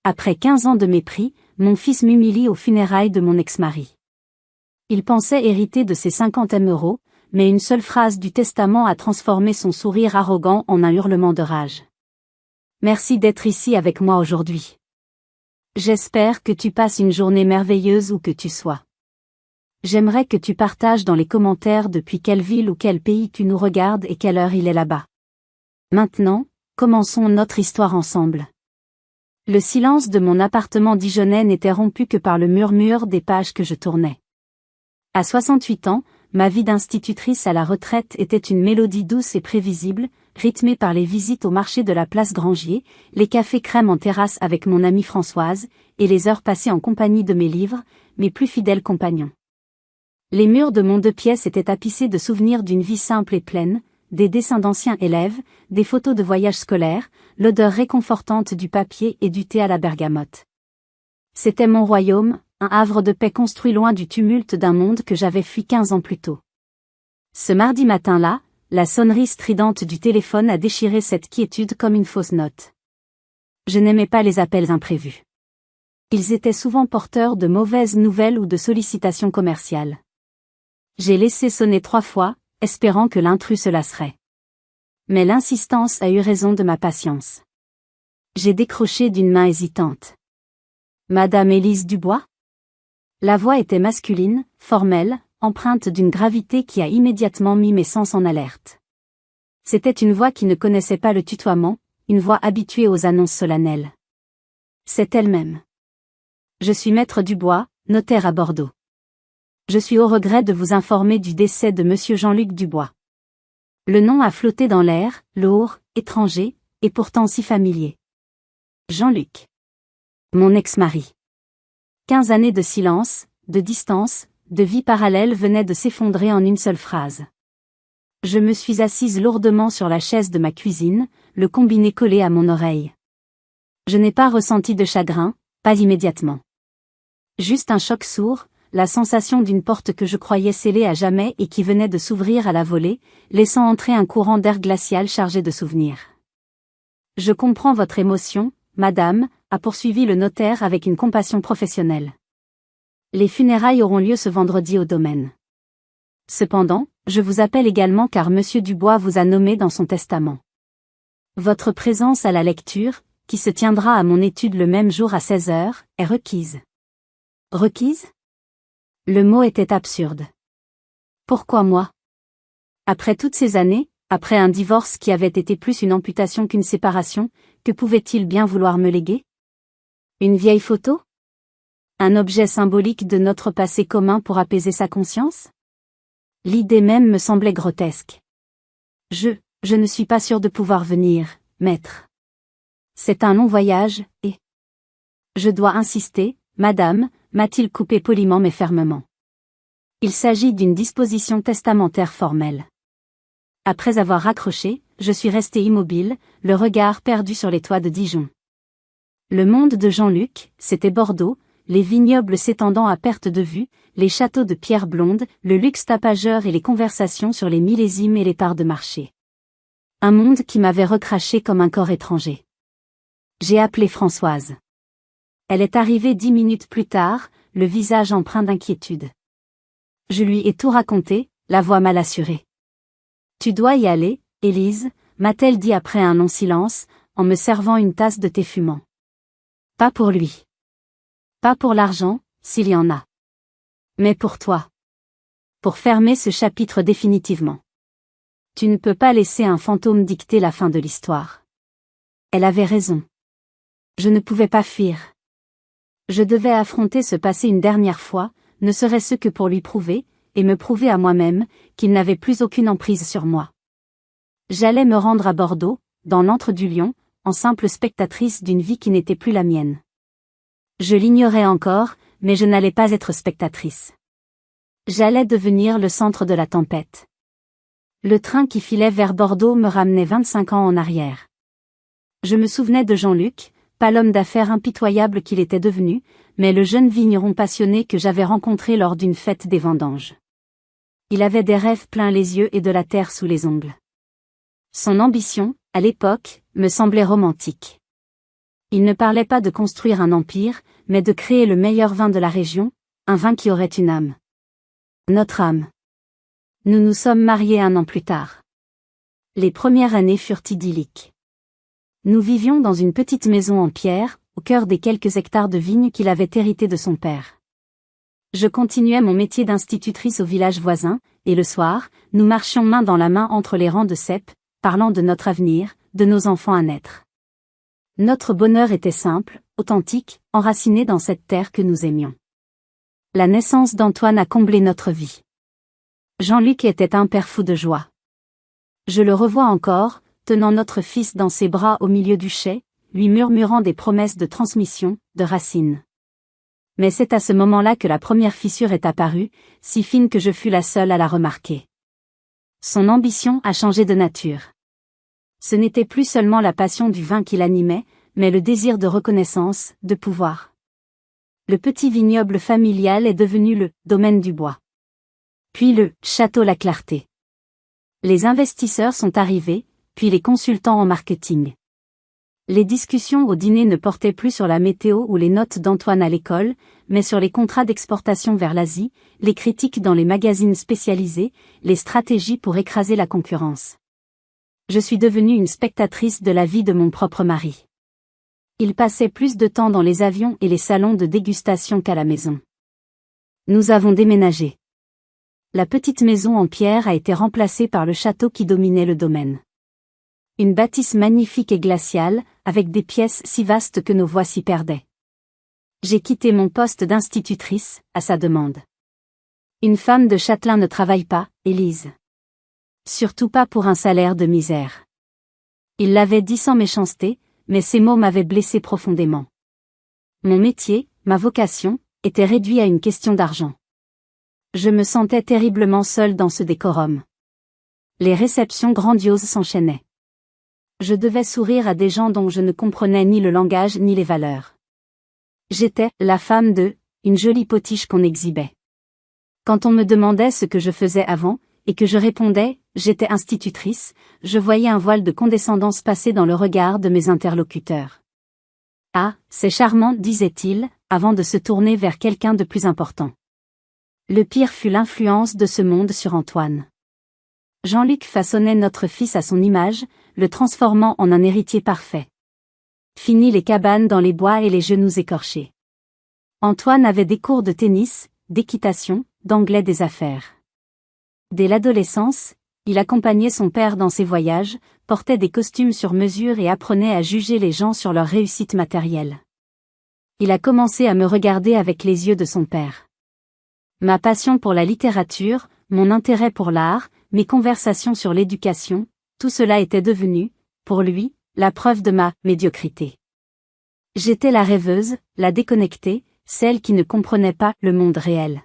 Après 15 ans de mépris, mon fils m'humilie aux funérailles de mon ex-mari. Il pensait hériter de ses 50 €, mais une seule phrase du testament a transformé son sourire arrogant en un hurlement de rage. Merci d'être ici avec moi aujourd'hui. J'espère que tu passes une journée merveilleuse où que tu sois. J'aimerais que tu partages dans les commentaires depuis quelle ville ou quel pays tu nous regardes et quelle heure il est là-bas. Maintenant, commençons notre histoire ensemble. Le silence de mon appartement dijonnais n'était rompu que par le murmure des pages que je tournais. À 68 ans, ma vie d'institutrice à la retraite était une mélodie douce et prévisible, rythmée par les visites au marché de la place Grangier, les cafés crème en terrasse avec mon amie Françoise, et les heures passées en compagnie de mes livres, mes plus fidèles compagnons. Les murs de mon 2 pièces étaient tapissés de souvenirs d'une vie simple et pleine, des dessins d'anciens élèves, des photos de voyages scolaires, l'odeur réconfortante du papier et du thé à la bergamote. C'était mon royaume, un havre de paix construit loin du tumulte d'un monde que j'avais fui 15 ans plus tôt. Ce mardi matin-là, la sonnerie stridente du téléphone a déchiré cette quiétude comme une fausse note. Je n'aimais pas les appels imprévus. Ils étaient souvent porteurs de mauvaises nouvelles ou de sollicitations commerciales. J'ai laissé sonner 3 fois, espérant que l'intrus se lasserait. Mais l'insistance a eu raison de ma patience. J'ai décroché d'une main hésitante. Madame Élise Dubois ? La voix était masculine, formelle, empreinte d'une gravité qui a immédiatement mis mes sens en alerte. C'était une voix qui ne connaissait pas le tutoiement, une voix habituée aux annonces solennelles. C'est elle-même. Je suis maître Dubois, notaire à Bordeaux. Je suis au regret de vous informer du décès de monsieur Jean-Luc Dubois. Le nom a flotté dans l'air, lourd, étranger, et pourtant si familier. Jean-Luc. Mon ex-mari. 15 années de silence, de distance, de vie parallèle venaient de s'effondrer en une seule phrase. Je me suis assise lourdement sur la chaise de ma cuisine, le combiné collé à mon oreille. Je n'ai pas ressenti de chagrin, pas immédiatement. Juste un choc sourd, la sensation d'une porte que je croyais scellée à jamais et qui venait de s'ouvrir à la volée, laissant entrer un courant d'air glacial chargé de souvenirs. Je comprends votre émotion, madame, a poursuivi le notaire avec une compassion professionnelle. Les funérailles auront lieu ce vendredi au domaine. Cependant, je vous appelle également car monsieur Dubois vous a nommé dans son testament. Votre présence à la lecture, qui se tiendra à mon étude le même jour à 16 h, est requise. Requise ? Le mot était absurde. Pourquoi moi ? Après toutes ces années, après un divorce qui avait été plus une amputation qu'une séparation, que pouvait-il bien vouloir me léguer ? Une vieille photo ? Un objet symbolique de notre passé commun pour apaiser sa conscience ? L'idée même me semblait grotesque. Je ne suis pas sûre de pouvoir venir, maître. C'est un long voyage, et... Je dois insister, madame, m'a-t-il coupé poliment mais fermement. Il s'agit d'une disposition testamentaire formelle. Après avoir raccroché, je suis restée immobile, le regard perdu sur les toits de Dijon. Le monde de Jean-Luc, c'était Bordeaux, les vignobles s'étendant à perte de vue, les châteaux de pierre blonde, le luxe tapageur et les conversations sur les millésimes et les parts de marché. Un monde qui m'avait recraché comme un corps étranger. J'ai appelé Françoise. Elle est arrivée 10 minutes plus tard, le visage empreint d'inquiétude. Je lui ai tout raconté, la voix mal assurée. Tu dois y aller, Élise, m'a-t-elle dit après un long silence, en me servant une tasse de thé fumant. Pas pour lui. Pas pour l'argent, s'il y en a. Mais pour toi. Pour fermer ce chapitre définitivement. Tu ne peux pas laisser un fantôme dicter la fin de l'histoire. Elle avait raison. Je ne pouvais pas fuir. Je devais affronter ce passé une dernière fois, ne serait-ce que pour lui prouver, et me prouver à moi-même, qu'il n'avait plus aucune emprise sur moi. J'allais me rendre à Bordeaux, dans l'antre du Lion, en simple spectatrice d'une vie qui n'était plus la mienne. Je l'ignorais encore, mais je n'allais pas être spectatrice. J'allais devenir le centre de la tempête. Le train qui filait vers Bordeaux me ramenait 25 ans en arrière. Je me souvenais de Jean-Luc, pas l'homme d'affaires impitoyable qu'il était devenu, mais le jeune vigneron passionné que j'avais rencontré lors d'une fête des vendanges. Il avait des rêves plein les yeux et de la terre sous les ongles. Son ambition, à l'époque, me semblait romantique. Il ne parlait pas de construire un empire, mais de créer le meilleur vin de la région, un vin qui aurait une âme. Notre âme. Nous nous sommes mariés 1 an plus tard. Les premières années furent idylliques. Nous vivions dans une petite maison en pierre, au cœur des quelques hectares de vignes qu'il avait hérités de son père. Je continuais mon métier d'institutrice au village voisin, et le soir, nous marchions main dans la main entre les rangs de cèpes, parlant de notre avenir, de nos enfants à naître. Notre bonheur était simple, authentique, enraciné dans cette terre que nous aimions. La naissance d'Antoine a comblé notre vie. Jean-Luc était un père fou de joie. Je le revois encore, tenant notre fils dans ses bras au milieu du chai, lui murmurant des promesses de transmission, de racines. Mais c'est à ce moment-là que la première fissure est apparue, si fine que je fus la seule à la remarquer. Son ambition a changé de nature. Ce n'était plus seulement la passion du vin qui l'animait, mais le désir de reconnaissance, de pouvoir. Le petit vignoble familial est devenu le « domaine du bois ». Puis le « château La Clarté ». Les investisseurs sont arrivés, puis les consultants en marketing. Les discussions au dîner ne portaient plus sur la météo ou les notes d'Antoine à l'école, mais sur les contrats d'exportation vers l'Asie, les critiques dans les magazines spécialisés, les stratégies pour écraser la concurrence. Je suis devenue une spectatrice de la vie de mon propre mari. Il passait plus de temps dans les avions et les salons de dégustation qu'à la maison. Nous avons déménagé. La petite maison en pierre a été remplacée par le château qui dominait le domaine. Une bâtisse magnifique et glaciale, avec des pièces si vastes que nos voix s'y perdaient. J'ai quitté mon poste d'institutrice, à sa demande. Une femme de châtelain ne travaille pas, Élise. Surtout pas pour un salaire de misère. Il l'avait dit sans méchanceté, mais ces mots m'avaient blessé profondément. Mon métier, ma vocation, était réduit à une question d'argent. Je me sentais terriblement seule dans ce décorum. Les réceptions grandioses s'enchaînaient. Je devais sourire à des gens dont je ne comprenais ni le langage ni les valeurs. J'étais la femme de, une jolie potiche qu'on exhibait. Quand on me demandait ce que je faisais avant, et que je répondais, j'étais institutrice, je voyais un voile de condescendance passer dans le regard de mes interlocuteurs. Ah, c'est charmant, disait-il, avant de se tourner vers quelqu'un de plus important. Le pire fut l'influence de ce monde sur Antoine. Jean-Luc façonnait notre fils à son image, le transformant en un héritier parfait. Fini les cabanes dans les bois et les genoux écorchés. Antoine avait des cours de tennis, d'équitation, d'anglais des affaires. Dès l'adolescence, il accompagnait son père dans ses voyages, portait des costumes sur mesure et apprenait à juger les gens sur leur réussite matérielle. Il a commencé à me regarder avec les yeux de son père. Ma passion pour la littérature, mon intérêt pour l'art, mes conversations sur l'éducation, tout cela était devenu, pour lui, la preuve de ma médiocrité. J'étais la rêveuse, la déconnectée, celle qui ne comprenait pas le monde réel.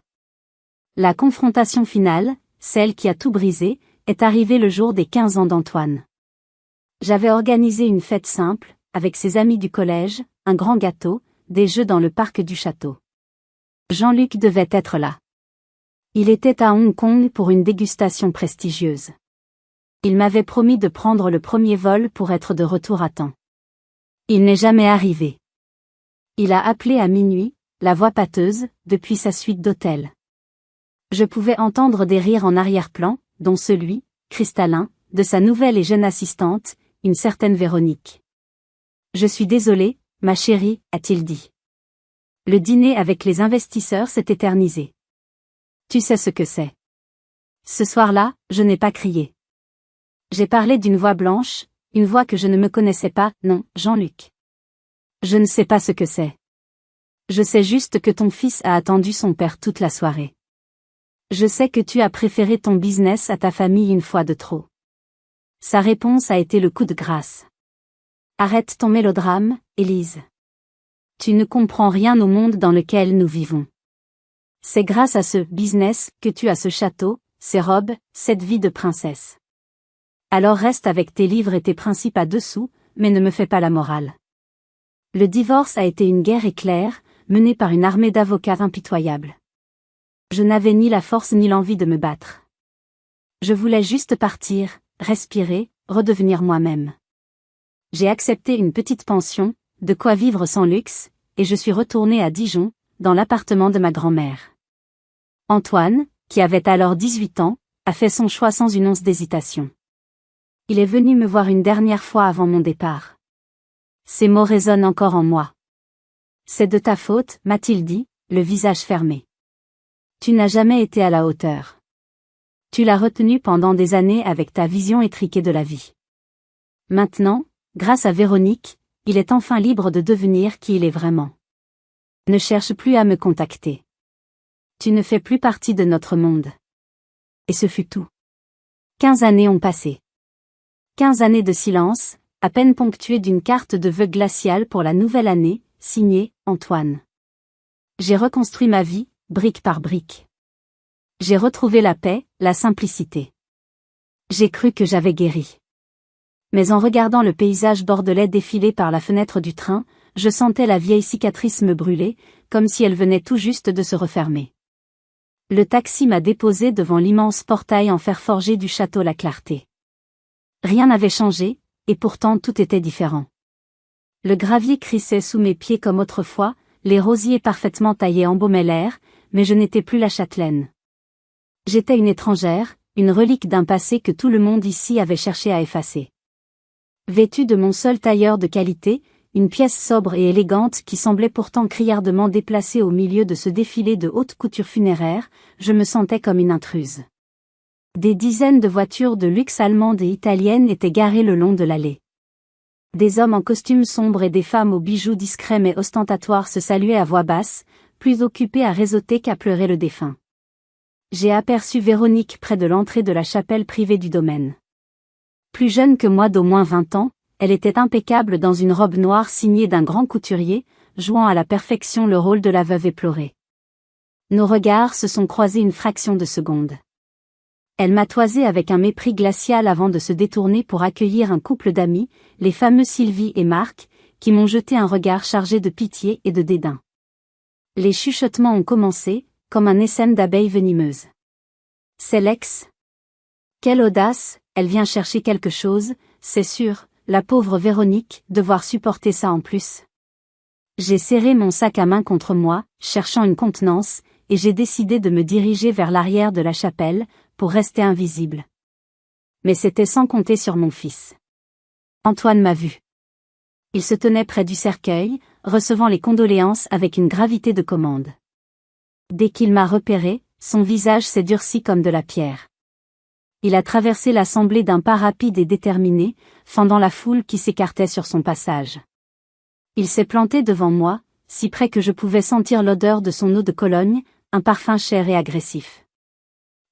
La confrontation finale, celle qui a tout brisé, est arrivée le jour des 15 ans d'Antoine. J'avais organisé une fête simple, avec ses amis du collège, un grand gâteau, des jeux dans le parc du château. Jean-Luc devait être là. Il était à Hong Kong pour une dégustation prestigieuse. Il m'avait promis de prendre le premier vol pour être de retour à temps. Il n'est jamais arrivé. Il a appelé à minuit, la voix pâteuse, depuis sa suite d'hôtel. Je pouvais entendre des rires en arrière-plan, dont celui, cristallin, de sa nouvelle et jeune assistante, une certaine Véronique. « Je suis désolé, ma chérie, a-t-il dit. Le dîner avec les investisseurs s'est éternisé. Tu sais ce que c'est. Ce soir-là, je n'ai pas crié. J'ai parlé d'une voix blanche, une voix que je ne me connaissais pas, non, Jean-Luc. Je ne sais pas ce que c'est. Je sais juste que ton fils a attendu son père toute la soirée. Je sais que tu as préféré ton business à ta famille une fois de trop. Sa réponse a été le coup de grâce. Arrête ton mélodrame, Élise. Tu ne comprends rien au monde dans lequel nous vivons. C'est grâce à ce business que tu as ce château, ces robes, cette vie de princesse. Alors reste avec tes livres et tes principes à dessous, mais ne me fais pas la morale. Le divorce a été une guerre éclair, menée par une armée d'avocats impitoyables. Je n'avais ni la force ni l'envie de me battre. Je voulais juste partir, respirer, redevenir moi-même. J'ai accepté une petite pension, de quoi vivre sans luxe, et je suis retournée à Dijon, dans l'appartement de ma grand-mère. Antoine, qui avait alors 18 ans, a fait son choix sans une once d'hésitation. Il est venu me voir une dernière fois avant mon départ. Ces mots résonnent encore en moi. C'est de ta faute, m'a-t-il dit, le visage fermé. Tu n'as jamais été à la hauteur. Tu l'as retenu pendant des années avec ta vision étriquée de la vie. Maintenant, grâce à Véronique, il est enfin libre de devenir qui il est vraiment. Ne cherche plus à me contacter. Tu ne fais plus partie de notre monde. Et ce fut tout. 15 années ont passé. 15 années de silence, à peine ponctuées d'une carte de vœux glaciale pour la nouvelle année, signée Antoine. J'ai reconstruit ma vie, brique par brique. J'ai retrouvé la paix, la simplicité. J'ai cru que j'avais guéri. Mais en regardant le paysage bordelais défiler par la fenêtre du train, je sentais la vieille cicatrice me brûler, comme si elle venait tout juste de se refermer. Le taxi m'a déposé devant l'immense portail en fer forgé du château La Clarté. Rien n'avait changé, et pourtant tout était différent. Le gravier crissait sous mes pieds comme autrefois, les rosiers parfaitement taillés embaumaient l'air, mais je n'étais plus la châtelaine. J'étais une étrangère, une relique d'un passé que tout le monde ici avait cherché à effacer. Vêtue de mon seul tailleur de qualité, une pièce sobre et élégante qui semblait pourtant criardement déplacée au milieu de ce défilé de haute couture funéraire, je me sentais comme une intruse. Des dizaines de voitures de luxe allemandes et italiennes étaient garées le long de l'allée. Des hommes en costumes sombres et des femmes aux bijoux discrets mais ostentatoires se saluaient à voix basse, plus occupés à réseauter qu'à pleurer le défunt. J'ai aperçu Véronique près de l'entrée de la chapelle privée du domaine. Plus jeune que moi d'au moins 20 ans, elle était impeccable dans une robe noire signée d'un grand couturier, jouant à la perfection le rôle de la veuve éplorée. Nos regards se sont croisés une fraction de seconde. Elle m'a toisé avec un mépris glacial avant de se détourner pour accueillir un couple d'amis, les fameux Sylvie et Marc, qui m'ont jeté un regard chargé de pitié et de dédain. Les chuchotements ont commencé, comme un essaim d'abeilles venimeuses. C'est l'ex. Quelle audace, elle vient chercher quelque chose, c'est sûr, la pauvre Véronique, devoir supporter ça en plus. J'ai serré mon sac à main contre moi, cherchant une contenance, et j'ai décidé de me diriger vers l'arrière de la chapelle, pour rester invisible. Mais c'était sans compter sur mon fils. Antoine m'a vu. Il se tenait près du cercueil, recevant les condoléances avec une gravité de commande. Dès qu'il m'a repéré, son visage s'est durci comme de la pierre. Il a traversé l'assemblée d'un pas rapide et déterminé, fendant la foule qui s'écartait sur son passage. Il s'est planté devant moi, si près que je pouvais sentir l'odeur de son eau de Cologne, un parfum cher et agressif.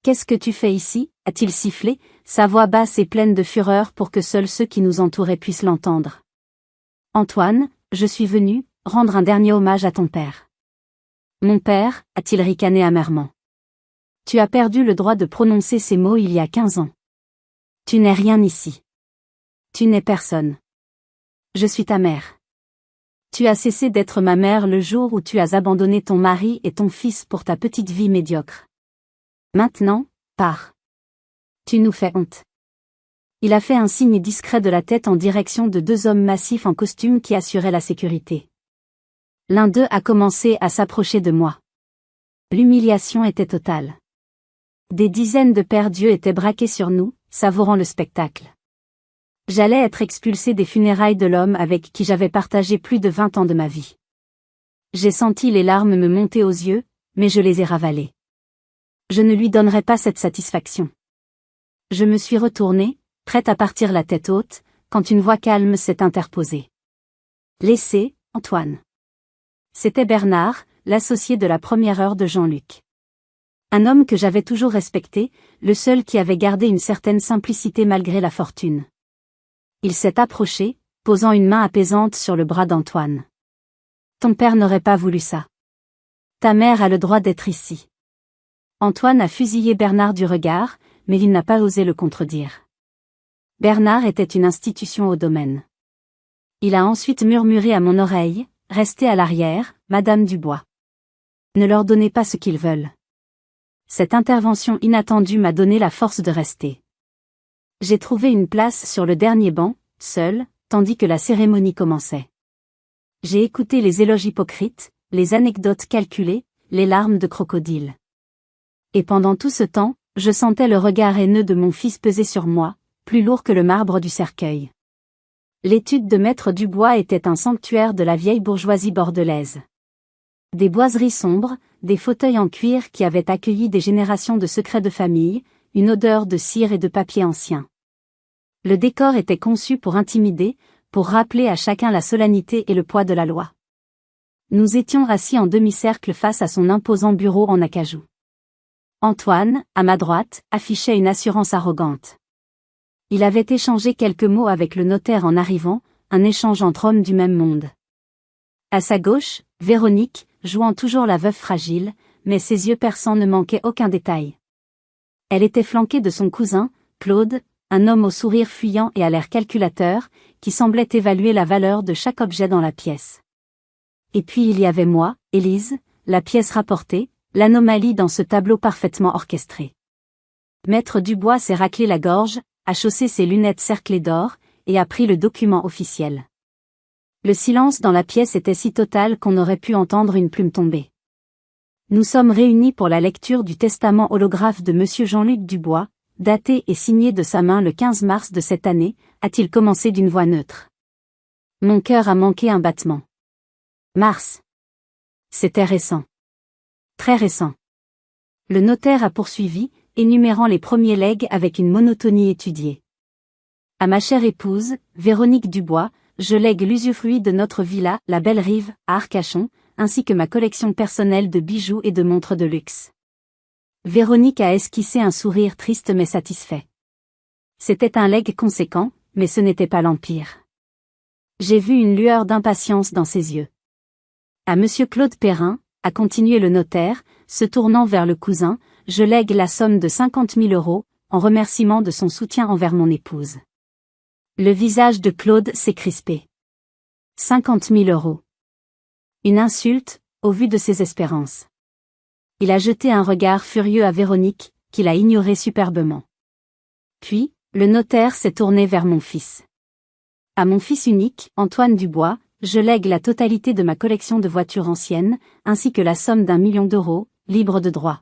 « Qu'est-ce que tu fais ici » a-t-il sifflé, sa voix basse et pleine de fureur pour que seuls ceux qui nous entouraient puissent l'entendre. « Antoine, je suis venu rendre un dernier hommage à ton père. »« Mon père » a-t-il ricané amèrement. « Tu as perdu le droit de prononcer ces mots il y a 15 ans. Tu n'es rien ici. Tu n'es personne. Je suis ta mère. Tu as cessé d'être ma mère le jour où tu as abandonné ton mari et ton fils pour ta petite vie médiocre. Maintenant, pars. Tu nous fais honte. » Il a fait un signe discret de la tête en direction de deux hommes massifs en costume qui assuraient la sécurité. L'un d'eux a commencé à s'approcher de moi. L'humiliation était totale. Des dizaines de pères Dieu étaient braqués sur nous, savourant le spectacle. J'allais être expulsé des funérailles de l'homme avec qui j'avais partagé plus de 20 ans de ma vie. J'ai senti les larmes me monter aux yeux, mais je les ai ravalées. Je ne lui donnerai pas cette satisfaction. Je me suis retournée, prête à partir la tête haute, quand une voix calme s'est interposée. « Laissez, Antoine. » C'était Bernard, l'associé de la première heure de Jean-Luc. Un homme que j'avais toujours respecté, le seul qui avait gardé une certaine simplicité malgré la fortune. Il s'est approché, posant une main apaisante sur le bras d'Antoine. « Ton père n'aurait pas voulu ça. Ta mère a le droit d'être ici. » Antoine a fusillé Bernard du regard, mais il n'a pas osé le contredire. Bernard était une institution au domaine. Il a ensuite murmuré à mon oreille, « Restez à l'arrière, Madame Dubois. Ne leur donnez pas ce qu'ils veulent. » Cette intervention inattendue m'a donné la force de rester. J'ai trouvé une place sur le dernier banc, seul, tandis que la cérémonie commençait. J'ai écouté les éloges hypocrites, les anecdotes calculées, les larmes de crocodile. Et pendant tout ce temps, je sentais le regard haineux de mon fils peser sur moi, plus lourd que le marbre du cercueil. L'étude de Maître Dubois était un sanctuaire de la vieille bourgeoisie bordelaise. Des boiseries sombres, des fauteuils en cuir qui avaient accueilli des générations de secrets de famille, une odeur de cire et de papier ancien. Le décor était conçu pour intimider, pour rappeler à chacun la solennité et le poids de la loi. Nous étions assis en demi-cercle face à son imposant bureau en acajou. Antoine, à ma droite, affichait une assurance arrogante. Il avait échangé quelques mots avec le notaire en arrivant, un échange entre hommes du même monde. À sa gauche, Véronique, jouant toujours la veuve fragile, mais ses yeux perçants ne manquaient aucun détail. Elle était flanquée de son cousin, Claude, un homme au sourire fuyant et à l'air calculateur, qui semblait évaluer la valeur de chaque objet dans la pièce. Et puis il y avait moi, Élise, la pièce rapportée, l'anomalie dans ce tableau parfaitement orchestré. Maître Dubois s'est raclé la gorge, a chaussé ses lunettes cerclées d'or, et a pris le document officiel. Le silence dans la pièce était si total qu'on aurait pu entendre une plume tomber. Nous sommes réunis pour la lecture du testament holographe de Monsieur Jean-Luc Dubois, daté et signé de sa main le 15 mars de cette année, a-t-il commencé d'une voix neutre. Mon cœur a manqué un battement. Mars. C'était récent. Très récent. Le notaire a poursuivi, énumérant les premiers legs avec une monotonie étudiée. À ma chère épouse, Véronique Dubois, je lègue l'usufruit de notre villa, la Belle Rive, à Arcachon, ainsi que ma collection personnelle de bijoux et de montres de luxe. Véronique a esquissé un sourire triste mais satisfait. C'était un legs conséquent, mais ce n'était pas l'Empire. J'ai vu une lueur d'impatience dans ses yeux. À Monsieur Claude Perrin, a continué le notaire, se tournant vers le cousin, je lègue la somme de 50 000 €, en remerciement de son soutien envers mon épouse. Le visage de Claude s'est crispé. 50 000 €. Une insulte, au vu de ses espérances. Il a jeté un regard furieux à Véronique, qu'il a ignoré superbement. Puis, le notaire s'est tourné vers mon fils. À mon fils unique, Antoine Dubois, je lègue la totalité de ma collection de voitures anciennes, ainsi que la somme d'1 million d'euros, libre de droit.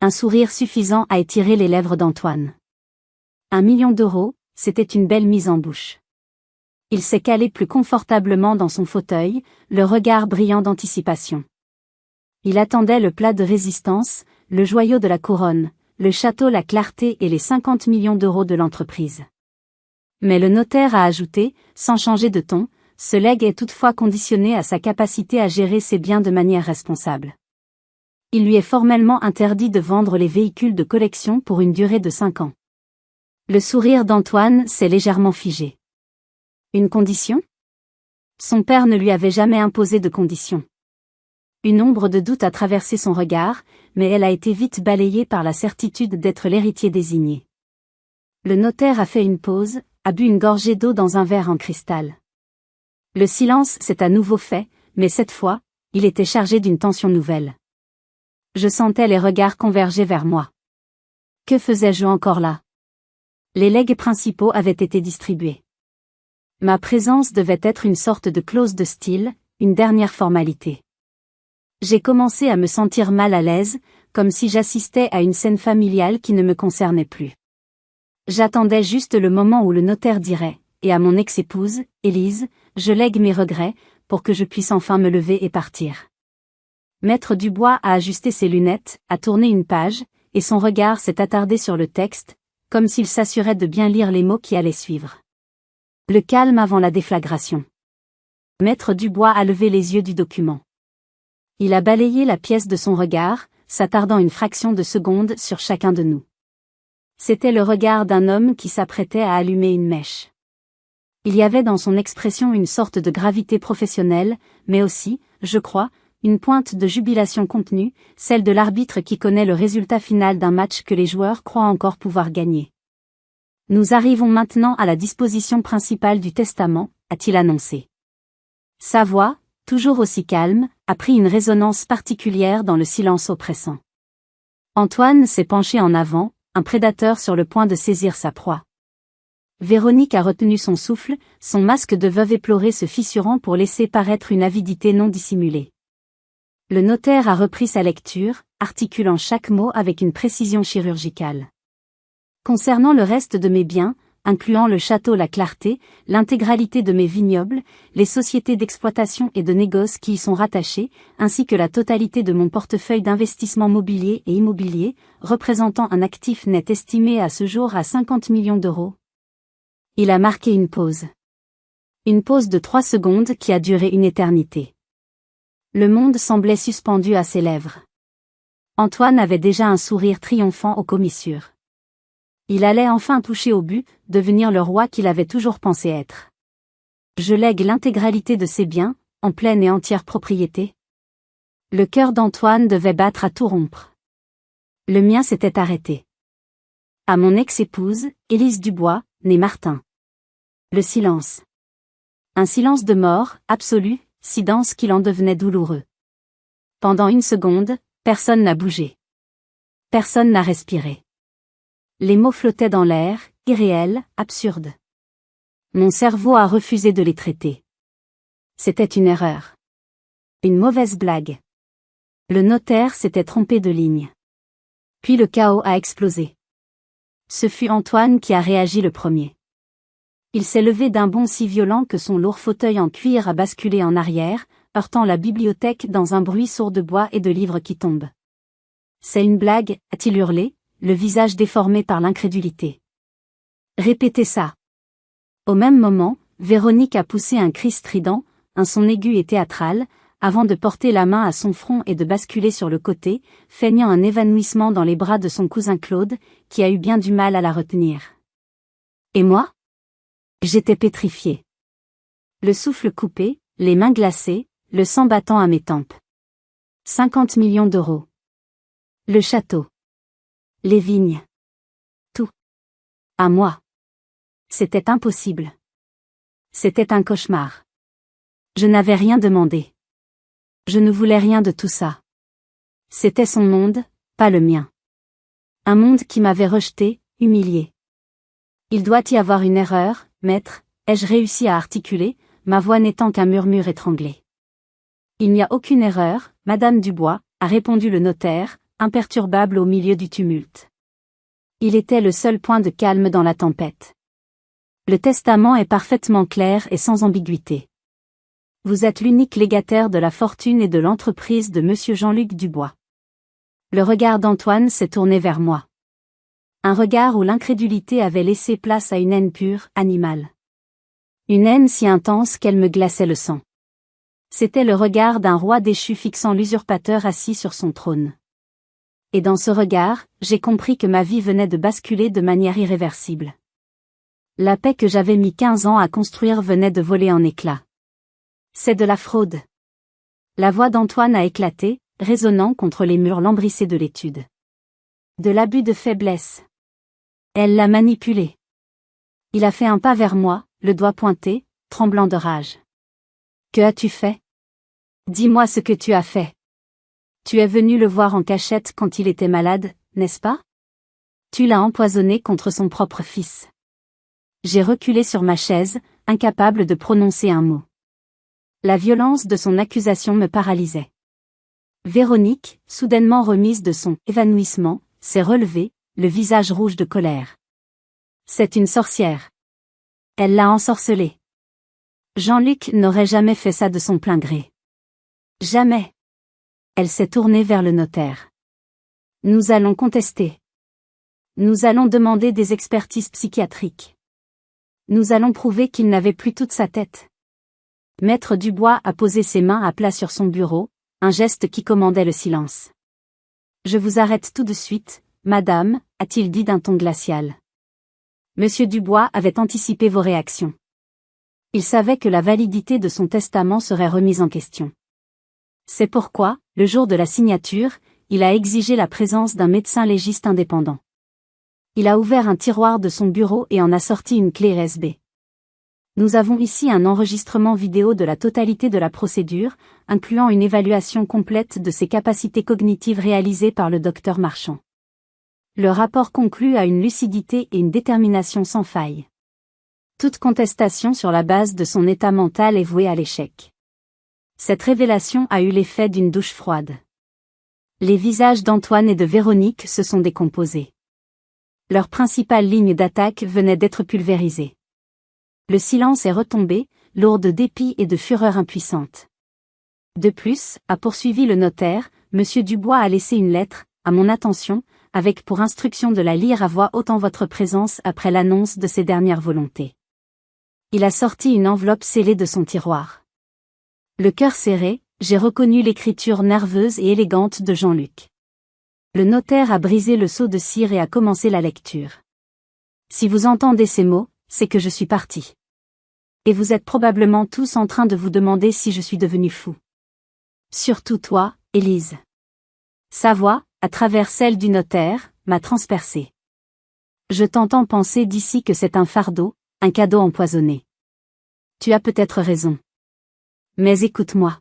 Un sourire suffisant a étiré les lèvres d'Antoine. 1 million d'euros, c'était une belle mise en bouche. Il s'est calé plus confortablement dans son fauteuil, le regard brillant d'anticipation. Il attendait le plat de résistance, le joyau de la couronne, le château, la clarté et les 50 millions d'euros de l'entreprise. Mais le notaire a ajouté, sans changer de ton, ce legs est toutefois conditionné à sa capacité à gérer ses biens de manière responsable. Il lui est formellement interdit de vendre les véhicules de collection pour une durée de 5 ans. Le sourire d'Antoine s'est légèrement figé. Une condition ? Son père ne lui avait jamais imposé de condition. Une ombre de doute a traversé son regard, mais elle a été vite balayée par la certitude d'être l'héritier désigné. Le notaire a fait une pause, a bu une gorgée d'eau dans un verre en cristal. Le silence s'est à nouveau fait, mais cette fois, il était chargé d'une tension nouvelle. Je sentais les regards converger vers moi. Que faisais-je encore là ? Les legs principaux avaient été distribués. Ma présence devait être une sorte de clause de style, une dernière formalité. J'ai commencé à me sentir mal à l'aise, comme si j'assistais à une scène familiale qui ne me concernait plus. J'attendais juste le moment où le notaire dirait, et à mon ex-épouse, Élise, je lègue mes regrets, pour que je puisse enfin me lever et partir. Maître Dubois a ajusté ses lunettes, a tourné une page, et son regard s'est attardé sur le texte, comme s'il s'assurait de bien lire les mots qui allaient suivre. Le calme avant la déflagration. Maître Dubois a levé les yeux du document. Il a balayé la pièce de son regard, s'attardant une fraction de seconde sur chacun de nous. C'était le regard d'un homme qui s'apprêtait à allumer une mèche. Il y avait dans son expression une sorte de gravité professionnelle, mais aussi, je crois, une pointe de jubilation contenue, celle de l'arbitre qui connaît le résultat final d'un match que les joueurs croient encore pouvoir gagner. Nous arrivons maintenant à la disposition principale du testament, a-t-il annoncé. Sa voix, toujours aussi calme, a pris une résonance particulière dans le silence oppressant. Antoine s'est penché en avant, un prédateur sur le point de saisir sa proie. Véronique a retenu son souffle, son masque de veuve éplorée se fissurant pour laisser paraître une avidité non dissimulée. Le notaire a repris sa lecture, articulant chaque mot avec une précision chirurgicale. Concernant le reste de mes biens, incluant le château La Clarté, l'intégralité de mes vignobles, les sociétés d'exploitation et de négoce qui y sont rattachées, ainsi que la totalité de mon portefeuille d'investissements mobiliers et immobiliers, représentant un actif net estimé à ce jour à 50 millions d'euros. Il a marqué une pause. Une pause de 3 secondes qui a duré une éternité. Le monde semblait suspendu à ses lèvres. Antoine avait déjà un sourire triomphant aux commissures. Il allait enfin toucher au but, devenir le roi qu'il avait toujours pensé être. Je lègue l'intégralité de ses biens, en pleine et entière propriété. Le cœur d'Antoine devait battre à tout rompre. Le mien s'était arrêté. À mon ex-épouse, Élise Dubois, née Martin. Le silence. Un silence de mort, absolu, si dense qu'il en devenait douloureux. Pendant une seconde, personne n'a bougé. Personne n'a respiré. Les mots flottaient dans l'air, irréels, absurdes. Mon cerveau a refusé de les traiter. C'était une erreur. Une mauvaise blague. Le notaire s'était trompé de ligne. Puis le chaos a explosé. Ce fut Antoine qui a réagi le premier. Il s'est levé d'un bond si violent que son lourd fauteuil en cuir a basculé en arrière, heurtant la bibliothèque dans un bruit sourd de bois et de livres qui tombent. « C'est une blague » a-t-il hurlé, le visage déformé par l'incrédulité. « Répétez ça !» Au même moment, Véronique a poussé un cri strident, un son aigu et théâtral, avant de porter la main à son front et de basculer sur le côté, feignant un évanouissement dans les bras de son cousin Claude, qui a eu bien du mal à la retenir. Et moi ? J'étais pétrifié. Le souffle coupé, les mains glacées, le sang battant à mes tempes. 50 millions d'euros. Le château. Les vignes. Tout. À moi. C'était impossible. C'était un cauchemar. Je n'avais rien demandé. Je ne voulais rien de tout ça. C'était son monde, pas le mien. Un monde qui m'avait rejeté, humilié. Il doit y avoir une erreur, maître, ai-je réussi à articuler, ma voix n'étant qu'un murmure étranglé. Il n'y a aucune erreur, Madame Dubois, a répondu le notaire, imperturbable au milieu du tumulte. Il était le seul point de calme dans la tempête. Le testament est parfaitement clair et sans ambiguïté. Vous êtes l'unique légataire de la fortune et de l'entreprise de Monsieur Jean-Luc Dubois. Le regard d'Antoine s'est tourné vers moi. Un regard où l'incrédulité avait laissé place à une haine pure, animale. Une haine si intense qu'elle me glaçait le sang. C'était le regard d'un roi déchu fixant l'usurpateur assis sur son trône. Et dans ce regard, j'ai compris que ma vie venait de basculer de manière irréversible. La paix que j'avais mis 15 ans à construire venait de voler en éclats. C'est de la fraude. La voix d'Antoine a éclaté, résonnant contre les murs lambrissés de l'étude. De l'abus de faiblesse. Elle l'a manipulé. Il a fait un pas vers moi, le doigt pointé, tremblant de rage. Que as-tu fait ? Dis-moi ce que tu as fait. Tu es venu le voir en cachette quand il était malade, n'est-ce pas ? Tu l'as empoisonné contre son propre fils. J'ai reculé sur ma chaise, incapable de prononcer un mot. La violence de son accusation me paralysait. Véronique, soudainement remise de son évanouissement, s'est relevée, le visage rouge de colère. C'est une sorcière. Elle l'a ensorcelé. Jean-Luc n'aurait jamais fait ça de son plein gré. Jamais. Elle s'est tournée vers le notaire. Nous allons contester. Nous allons demander des expertises psychiatriques. Nous allons prouver qu'il n'avait plus toute sa tête. Maître Dubois a posé ses mains à plat sur son bureau, un geste qui commandait le silence. Je vous arrête tout de suite, madame, a-t-il dit d'un ton glacial. Monsieur Dubois avait anticipé vos réactions. Il savait que la validité de son testament serait remise en question. C'est pourquoi, le jour de la signature, il a exigé la présence d'un médecin légiste indépendant. Il a ouvert un tiroir de son bureau et en a sorti une clé USB. Nous avons ici un enregistrement vidéo de la totalité de la procédure, incluant une évaluation complète de ses capacités cognitives réalisée par le docteur Marchand. Le rapport conclut à une lucidité et une détermination sans faille. Toute contestation sur la base de son état mental est vouée à l'échec. Cette révélation a eu l'effet d'une douche froide. Les visages d'Antoine et de Véronique se sont décomposés. Leur principale ligne d'attaque venait d'être pulvérisée. Le silence est retombé, lourd de dépit et de fureur impuissante. De plus, a poursuivi le notaire, Monsieur Dubois a laissé une lettre, à mon attention, avec pour instruction de la lire à voix haute en votre présence après l'annonce de ses dernières volontés. Il a sorti une enveloppe scellée de son tiroir. Le cœur serré, j'ai reconnu l'écriture nerveuse et élégante de Jean-Luc. Le notaire a brisé le seau de cire et a commencé la lecture. Si vous entendez ces mots, c'est que je suis parti. Et vous êtes probablement tous en train de vous demander si je suis devenu fou. Surtout toi, Élise. Sa voix, à travers celle du notaire, m'a transpercée. Je t'entends penser d'ici que c'est un fardeau, un cadeau empoisonné. Tu as peut-être raison. Mais écoute-moi.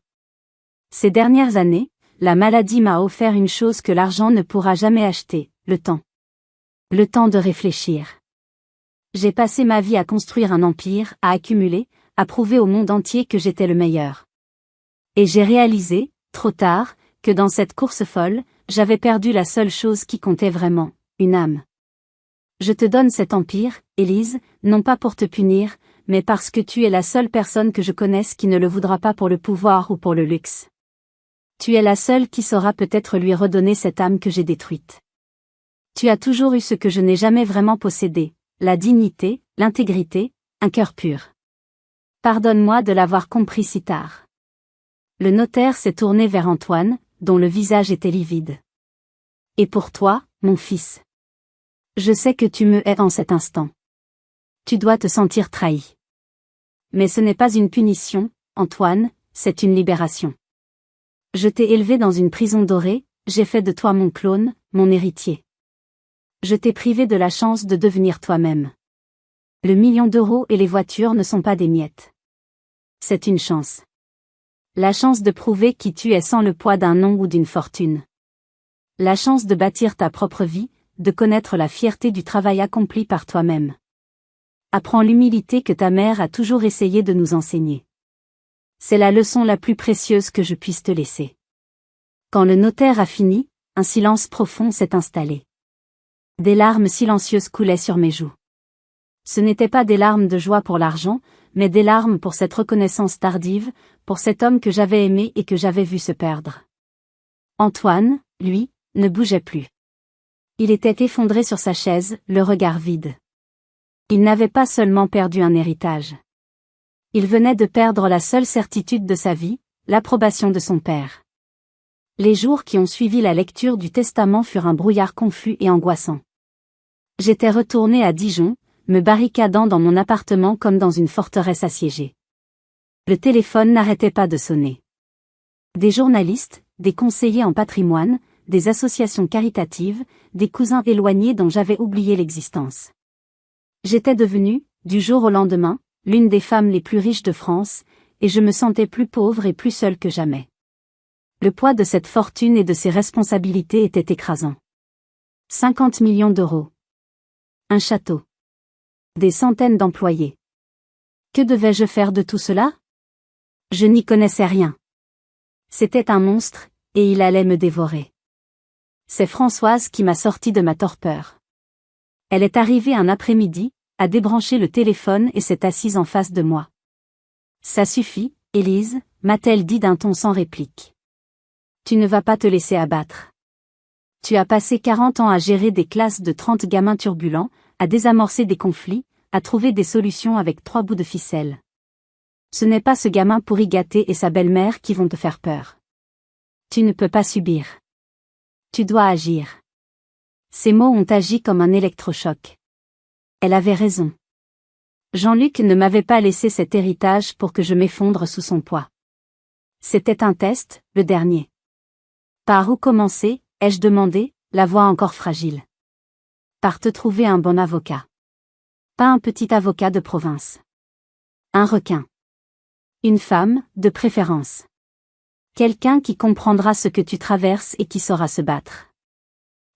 Ces dernières années, la maladie m'a offert une chose que l'argent ne pourra jamais acheter, le temps. Le temps de réfléchir. J'ai passé ma vie à construire un empire, à accumuler, à prouver au monde entier que j'étais le meilleur. Et j'ai réalisé, trop tard, que dans cette course folle, j'avais perdu la seule chose qui comptait vraiment, une âme. Je te donne cet empire, Élise, non pas pour te punir, mais parce que tu es la seule personne que je connaisse qui ne le voudra pas pour le pouvoir ou pour le luxe. Tu es la seule qui saura peut-être lui redonner cette âme que j'ai détruite. Tu as toujours eu ce que je n'ai jamais vraiment possédé, la dignité, l'intégrité, un cœur pur. Pardonne-moi de l'avoir compris si tard. Le notaire s'est tourné vers Antoine, dont le visage était livide. Et pour toi, mon fils. Je sais que tu me hais en cet instant. Tu dois te sentir trahi. Mais ce n'est pas une punition, Antoine, c'est une libération. Je t'ai élevé dans une prison dorée, j'ai fait de toi mon clone, mon héritier. Je t'ai privé de la chance de devenir toi-même. Le million d'euros et les voitures ne sont pas des miettes. C'est une chance. La chance de prouver qui tu es sans le poids d'un nom ou d'une fortune. La chance de bâtir ta propre vie, de connaître la fierté du travail accompli par toi-même. Apprends l'humilité que ta mère a toujours essayé de nous enseigner. C'est la leçon la plus précieuse que je puisse te laisser. Quand le notaire a fini, un silence profond s'est installé. Des larmes silencieuses coulaient sur mes joues. Ce n'étaient pas des larmes de joie pour l'argent, mais des larmes pour cette reconnaissance tardive, pour cet homme que j'avais aimé et que j'avais vu se perdre. Antoine, lui, ne bougeait plus. Il était effondré sur sa chaise, le regard vide. Il n'avait pas seulement perdu un héritage. Il venait de perdre la seule certitude de sa vie, l'approbation de son père. Les jours qui ont suivi la lecture du testament furent un brouillard confus et angoissant. J'étais retourné à Dijon, me barricadant dans mon appartement comme dans une forteresse assiégée. Le téléphone n'arrêtait pas de sonner. Des journalistes, des conseillers en patrimoine, des associations caritatives, des cousins éloignés dont j'avais oublié l'existence. J'étais devenue, du jour au lendemain, l'une des femmes les plus riches de France, et je me sentais plus pauvre et plus seule que jamais. Le poids de cette fortune et de ses responsabilités était écrasant. 50 millions d'euros. Un château. Des centaines d'employés. Que devais-je faire de tout cela? Je n'y connaissais rien. C'était un monstre, et il allait me dévorer. C'est Françoise qui m'a sorti de ma torpeur. Elle est arrivée un après-midi, a débranché le téléphone et s'est assise en face de moi. Ça suffit, Élise, m'a-t-elle dit d'un ton sans réplique. Tu ne vas pas te laisser abattre. Tu as passé 40 ans à gérer des classes de 30 gamins turbulents, à désamorcer des conflits, à trouver des solutions avec 3 bouts de ficelle. Ce n'est pas ce gamin pourri gâté et sa belle-mère qui vont te faire peur. Tu ne peux pas subir. Tu dois agir. Ces mots ont agi comme un électrochoc. Elle avait raison. Jean-Luc ne m'avait pas laissé cet héritage pour que je m'effondre sous son poids. C'était un test, le dernier. Par où commencer, ai-je demandé, la voix encore fragile. Par te trouver un bon avocat. Pas un petit avocat de province. Un requin. Une femme, de préférence. Quelqu'un qui comprendra ce que tu traverses et qui saura se battre.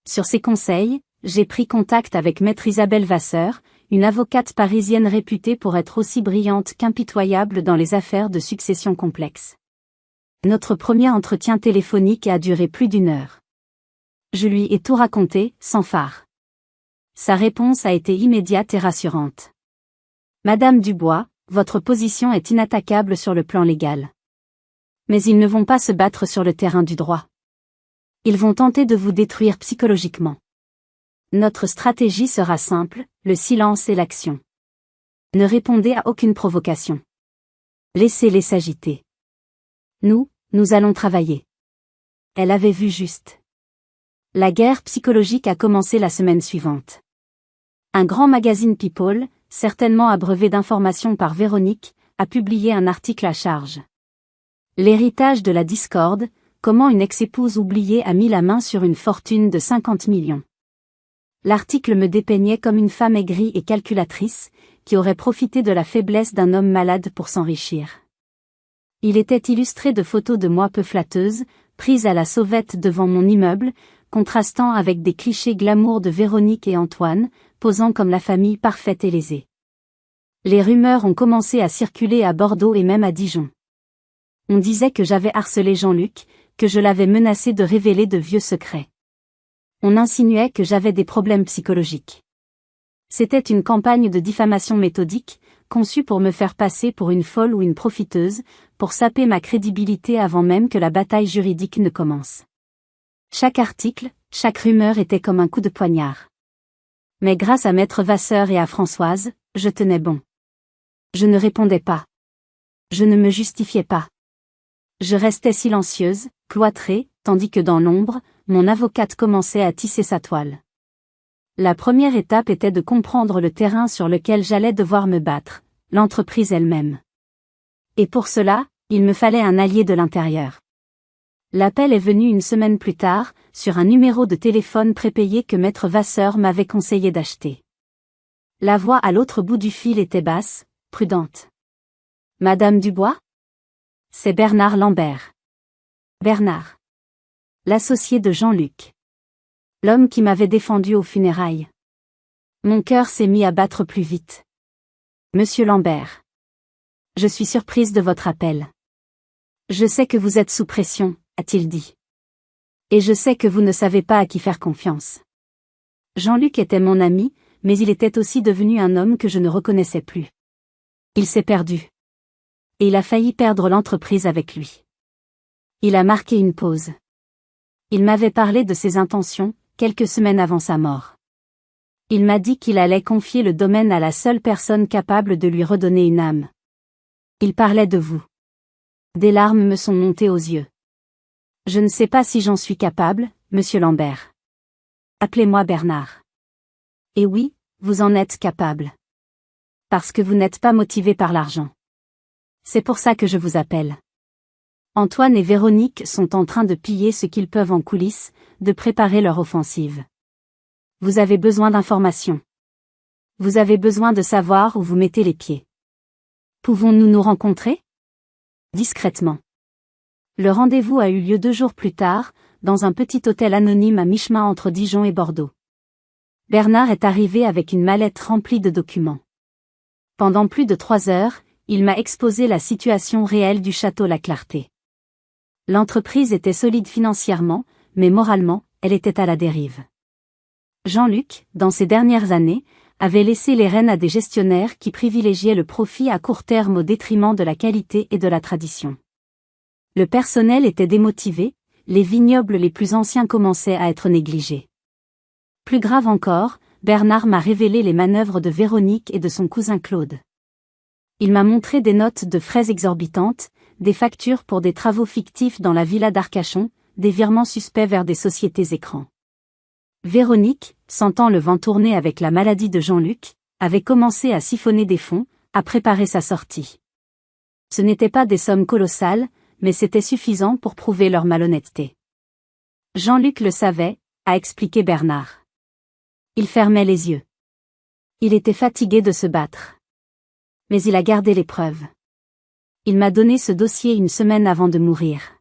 Sur ses conseils, j'ai pris contact avec maître Isabelle Vasseur, une avocate parisienne réputée pour être aussi brillante qu'impitoyable dans les affaires de succession complexes. Notre premier entretien téléphonique a duré plus d'1 heure. Je lui ai tout raconté, sans phare. Sa réponse a été immédiate et rassurante. Madame Dubois, votre position est inattaquable sur le plan légal. Mais ils ne vont pas se battre sur le terrain du droit. Ils vont tenter de vous détruire psychologiquement. Notre stratégie sera simple, le silence et l'action. Ne répondez à aucune provocation. Laissez-les s'agiter. Nous allons travailler. Elle avait vu juste. La guerre psychologique a commencé la semaine suivante. Un grand magazine People, certainement abreuvé d'informations par Véronique, a publié un article à charge. L'héritage de la discorde, comment une ex-épouse oubliée a mis la main sur une fortune de 50 millions. L'article me dépeignait comme une femme aigrie et calculatrice, qui aurait profité de la faiblesse d'un homme malade pour s'enrichir. Il était illustré de photos de moi peu flatteuses, prises à la sauvette devant mon immeuble, contrastant avec des clichés glamour de Véronique et Antoine, posant comme la famille parfaite et lésée. Les rumeurs ont commencé à circuler à Bordeaux et même à Dijon. On disait que j'avais harcelé Jean-Luc, que je l'avais menacé de révéler de vieux secrets. On insinuait que j'avais des problèmes psychologiques. C'était une campagne de diffamation méthodique, conçue pour me faire passer pour une folle ou une profiteuse, pour saper ma crédibilité avant même que la bataille juridique ne commence. Chaque article, chaque rumeur était comme un coup de poignard. Mais grâce à Maître Vasseur et à Françoise, je tenais bon. Je ne répondais pas. Je ne me justifiais pas. Je restais silencieuse, cloîtrée, tandis que dans l'ombre, mon avocate commençait à tisser sa toile. La première étape était de comprendre le terrain sur lequel j'allais devoir me battre, l'entreprise elle-même. Et pour cela, il me fallait un allié de l'intérieur. L'appel est venu 1 semaine plus tard, sur un numéro de téléphone prépayé que Maître Vasseur m'avait conseillé d'acheter. La voix à l'autre bout du fil était basse, prudente. Madame Dubois ? C'est Bernard Lambert. Bernard. L'associé de Jean-Luc. L'homme qui m'avait défendu aux funérailles. Mon cœur s'est mis à battre plus vite. Monsieur Lambert. Je suis surprise de votre appel. Je sais que vous êtes sous pression, a-t-il dit. Et je sais que vous ne savez pas à qui faire confiance. Jean-Luc était mon ami, mais il était aussi devenu un homme que je ne reconnaissais plus. Il s'est perdu. Et il a failli perdre l'entreprise avec lui. Il a marqué une pause. Il m'avait parlé de ses intentions, quelques semaines avant sa mort. Il m'a dit qu'il allait confier le domaine à la seule personne capable de lui redonner une âme. Il parlait de vous. Des larmes me sont montées aux yeux. Je ne sais pas si j'en suis capable, monsieur Lambert. Appelez-moi Bernard. Et oui, vous en êtes capable. Parce que vous n'êtes pas motivé par l'argent. C'est pour ça que je vous appelle. Antoine et Véronique sont en train de piller ce qu'ils peuvent en coulisses, de préparer leur offensive. Vous avez besoin d'informations. Vous avez besoin de savoir où vous mettez les pieds. Pouvons-nous nous rencontrer ? Discrètement. Le rendez-vous a eu lieu 2 jours plus tard, dans un petit hôtel anonyme à mi-chemin entre Dijon et Bordeaux. Bernard est arrivé avec une mallette remplie de documents. Pendant plus de 3 heures, il m'a exposé la situation réelle du château La Clarté. L'entreprise était solide financièrement, mais moralement, elle était à la dérive. Jean-Luc, dans ces dernières années, avait laissé les rênes à des gestionnaires qui privilégiaient le profit à court terme au détriment de la qualité et de la tradition. Le personnel était démotivé, les vignobles les plus anciens commençaient à être négligés. Plus grave encore, Bernard m'a révélé les manœuvres de Véronique et de son cousin Claude. Il m'a montré des notes de frais exorbitantes, des factures pour des travaux fictifs dans la villa d'Arcachon, des virements suspects vers des sociétés écrans. Véronique, sentant le vent tourner avec la maladie de Jean-Luc, avait commencé à siphonner des fonds, à préparer sa sortie. Ce n'étaient pas des sommes colossales, mais c'était suffisant pour prouver leur malhonnêteté. Jean-Luc le savait, a expliqué Bernard. Il fermait les yeux. Il était fatigué de se battre. Mais il a gardé les preuves. Il m'a donné ce dossier 1 semaine avant de mourir.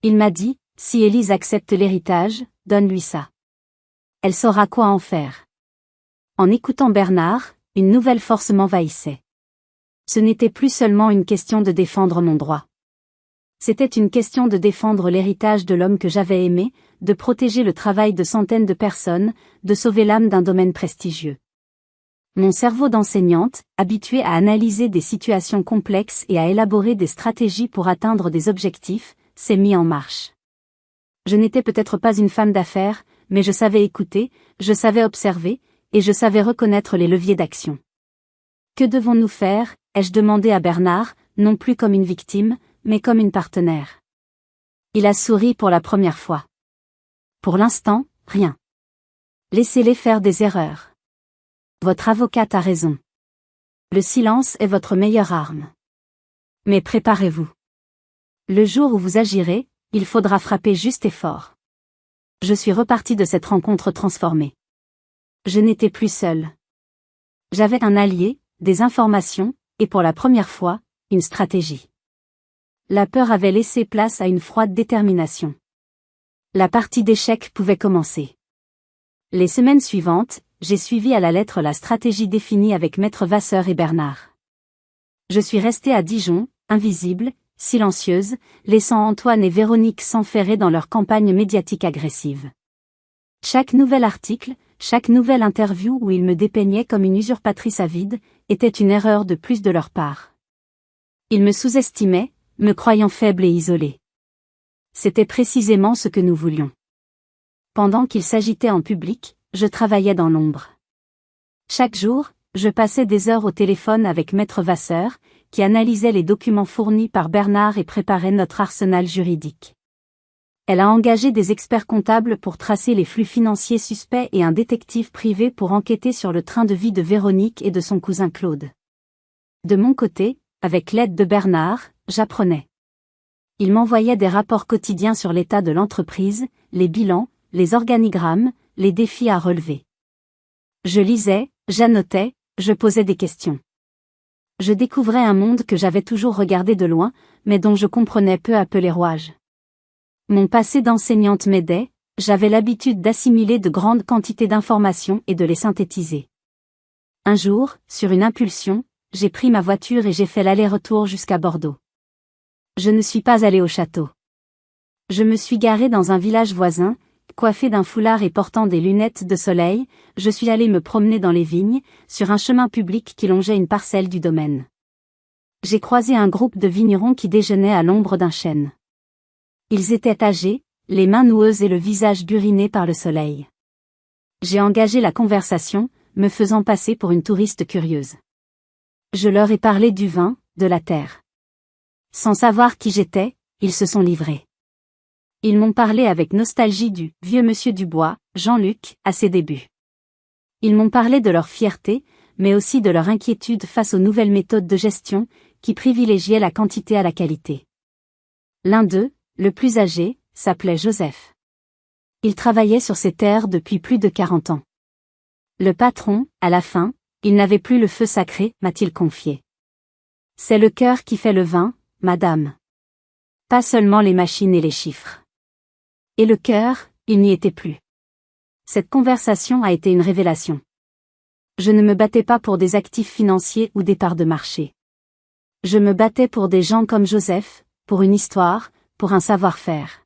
Il m'a dit, si Élise accepte l'héritage, donne-lui ça. Elle saura quoi en faire. En écoutant Bernard, Une nouvelle force m'envahissait. Ce n'était plus seulement une question de défendre mon droit. C'était une question de défendre l'héritage de l'homme que j'avais aimé, de protéger le travail de centaines de personnes, de sauver l'âme d'un domaine prestigieux. Mon cerveau d'enseignante, habitué à analyser des situations complexes et à élaborer des stratégies pour atteindre des objectifs, s'est mis en marche. Je n'étais peut-être pas une femme d'affaires, mais je savais écouter, je savais observer, et je savais reconnaître les leviers d'action. Que devons-nous faire, ai-je demandé à Bernard, non plus comme une victime, mais comme une partenaire. Il a souri pour la première fois. Pour l'instant, rien. Laissez-les faire des erreurs. Votre avocate a raison. Le silence est votre meilleure arme. Mais préparez-vous. Le jour où vous agirez, il faudra frapper juste et fort. Je suis reparti de cette rencontre transformée. Je n'étais plus seule. J'avais un allié, des informations, et pour la première fois, une stratégie. La peur avait laissé place à une froide détermination. La partie d'échecs pouvait commencer. Les semaines suivantes, j'ai suivi à la lettre la stratégie définie avec Maître Vasseur et Bernard. Je suis restée à Dijon, invisible, silencieuse, laissant Antoine et Véronique s'enferrer dans leur campagne médiatique agressive. Chaque nouvel article, chaque nouvelle interview où ils me dépeignaient comme une usurpatrice avide, était une erreur de plus de leur part. Ils me sous-estimaient, me croyant faible et isolée. C'était précisément ce que nous voulions. Pendant qu'ils s'agitaient en public, je travaillais dans l'ombre. Chaque jour, je passais des heures au téléphone avec Maître Vasseur, qui analysait les documents fournis par Bernard et préparait notre arsenal juridique. Elle a engagé des experts comptables pour tracer les flux financiers suspects et un détective privé pour enquêter sur le train de vie de Véronique et de son cousin Claude. De mon côté, avec l'aide de Bernard, j'apprenais. Il m'envoyait des rapports quotidiens sur l'état de l'entreprise, les bilans, les organigrammes, les défis à relever. Je lisais, j'annotais, je posais des questions. Je découvrais un monde que j'avais toujours regardé de loin, mais dont je comprenais peu à peu les rouages. Mon passé d'enseignante m'aidait, j'avais l'habitude d'assimiler de grandes quantités d'informations et de les synthétiser. Un jour, sur une impulsion, j'ai pris ma voiture et j'ai fait l'aller-retour jusqu'à Bordeaux. Je ne suis pas allée au château. Je me suis garée dans un village voisin, coiffée d'un foulard et portant des lunettes de soleil, je suis allée me promener dans les vignes, sur un chemin public qui longeait une parcelle du domaine. J'ai croisé un groupe de vignerons qui déjeunaient à l'ombre d'un chêne. Ils étaient âgés, les mains noueuses et le visage buriné par le soleil. J'ai engagé la conversation, me faisant passer pour une touriste curieuse. Je leur ai parlé du vin, de la terre. Sans savoir qui j'étais, ils se sont livrés. Ils m'ont parlé avec nostalgie du « vieux monsieur Dubois », Jean-Luc, à ses débuts. Ils m'ont parlé de leur fierté, mais aussi de leur inquiétude face aux nouvelles méthodes de gestion, qui privilégiaient la quantité à la qualité. L'un d'eux, le plus âgé, s'appelait Joseph. Il travaillait sur ces terres depuis plus de 40 ans. Le patron, à la fin, il n'avait plus le feu sacré, m'a-t-il confié. C'est le cœur qui fait le vin, madame. Pas seulement les machines et les chiffres. Et le cœur, il n'y était plus. Cette conversation a été une révélation. Je ne me battais pas pour des actifs financiers ou des parts de marché. Je me battais pour des gens comme Joseph, pour une histoire, pour un savoir-faire.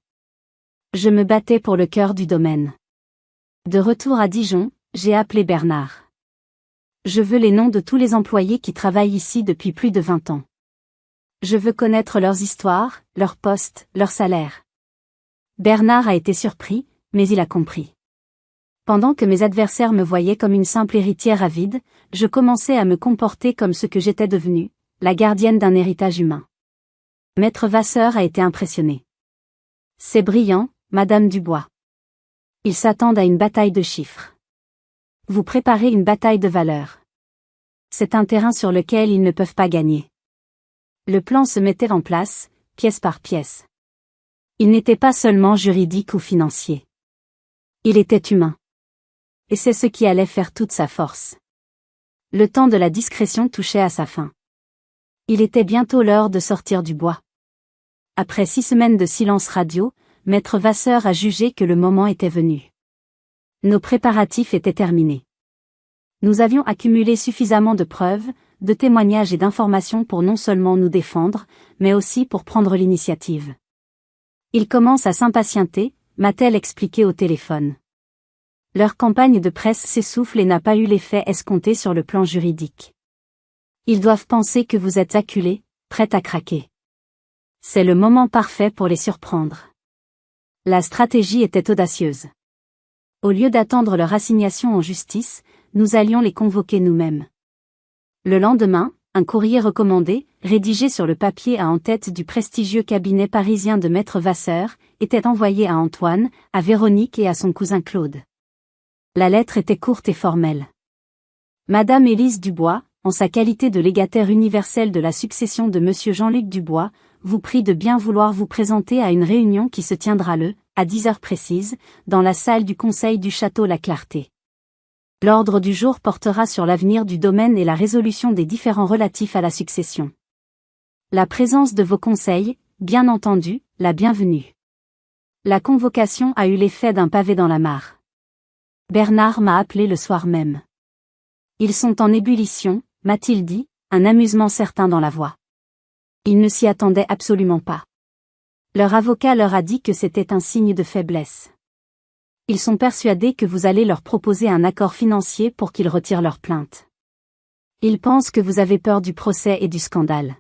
Je me battais pour le cœur du domaine. De retour à Dijon, j'ai appelé Bernard. Je veux les noms de tous les employés qui travaillent ici depuis plus de 20 ans. Je veux connaître leurs histoires, leurs postes, leurs salaires. Bernard a été surpris, mais il a compris. Pendant que mes adversaires me voyaient comme une simple héritière avide, je commençais à me comporter comme ce que j'étais devenue, la gardienne d'un héritage humain. Maître Vasseur a été impressionné. C'est brillant, Madame Dubois. Ils s'attendent à une bataille de chiffres. Vous préparez une bataille de valeurs. C'est un terrain sur lequel ils ne peuvent pas gagner. Le plan se mettait en place, pièce par pièce. Il n'était pas seulement juridique ou financier. Il était humain. Et c'est ce qui allait faire toute sa force. Le temps de la discrétion touchait à sa fin. Il était bientôt l'heure de sortir du bois. Après 6 semaines de silence radio, Maître Vasseur a jugé que le moment était venu. Nos préparatifs étaient terminés. Nous avions accumulé suffisamment de preuves, de témoignages et d'informations pour non seulement nous défendre, mais aussi pour prendre l'initiative. Ils commencent à s'impatienter, m'a-t-elle expliqué au téléphone. Leur campagne de presse s'essouffle et n'a pas eu l'effet escompté sur le plan juridique. Ils doivent penser que vous êtes acculé, prêt à craquer. C'est le moment parfait pour les surprendre. La stratégie était audacieuse. Au lieu d'attendre leur assignation en justice, nous allions les convoquer nous-mêmes. Le lendemain, un courrier recommandé, rédigé sur le papier à en-tête du prestigieux cabinet parisien de Maître Vasseur, était envoyé à Antoine, à Véronique et à son cousin Claude. La lettre était courte et formelle. Madame Élise Dubois, en sa qualité de légataire universelle de la succession de Monsieur Jean-Luc Dubois, vous prie de bien vouloir vous présenter à une réunion qui se tiendra le, à 10 heures précises, dans la salle du conseil du château La Clarté. L'ordre du jour portera sur l'avenir du domaine et la résolution des différends relatifs à la succession. La présence de vos conseils, bien entendu, la bienvenue. La convocation a eu l'effet d'un pavé dans la mare. Bernard m'a appelé le soir même. Ils sont en ébullition, m'a-t-il dit, un amusement certain dans la voix. Ils ne s'y attendaient absolument pas. Leur avocat leur a dit que c'était un signe de faiblesse. Ils sont persuadés que vous allez leur proposer un accord financier pour qu'ils retirent leur plainte. Ils pensent que vous avez peur du procès et du scandale.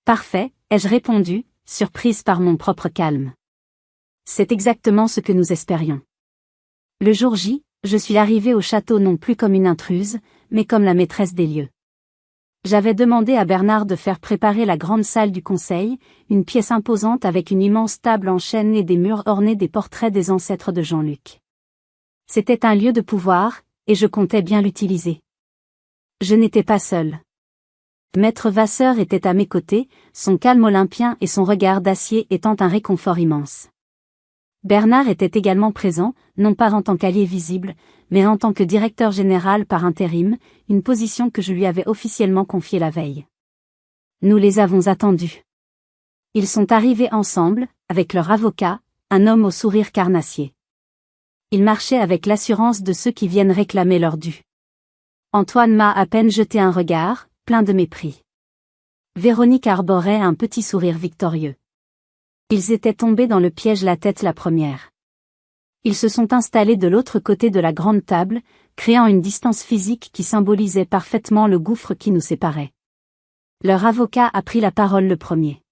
Parfait, ai-je répondu, surprise par mon propre calme. C'est exactement ce que nous espérions. Le jour J, je suis arrivée au château non plus comme une intruse, mais comme la maîtresse des lieux. J'avais demandé à Bernard de faire préparer la grande salle du conseil, une pièce imposante avec une immense table en chêne et des murs ornés des portraits des ancêtres de Jean-Luc. C'était un lieu de pouvoir, et je comptais bien l'utiliser. Je n'étais pas seule. Maître Vasseur était à mes côtés, son calme olympien et son regard d'acier étant un réconfort immense. Bernard était également présent, non pas en tant qu'allié visible, mais en tant que directeur général par intérim, une position que je lui avais officiellement confiée la veille. Nous les avons attendus. Ils sont arrivés ensemble, avec leur avocat, un homme au sourire carnassier. Ils marchaient avec l'assurance de ceux qui viennent réclamer leur dû. Antoine m'a à peine jeté un regard, plein de mépris. Véronique arborait un petit sourire victorieux. Ils étaient tombés dans le piège la tête la première. Ils se sont installés de l'autre côté de la grande table, créant une distance physique qui symbolisait parfaitement le gouffre qui nous séparait. Leur avocat a pris la parole le premier.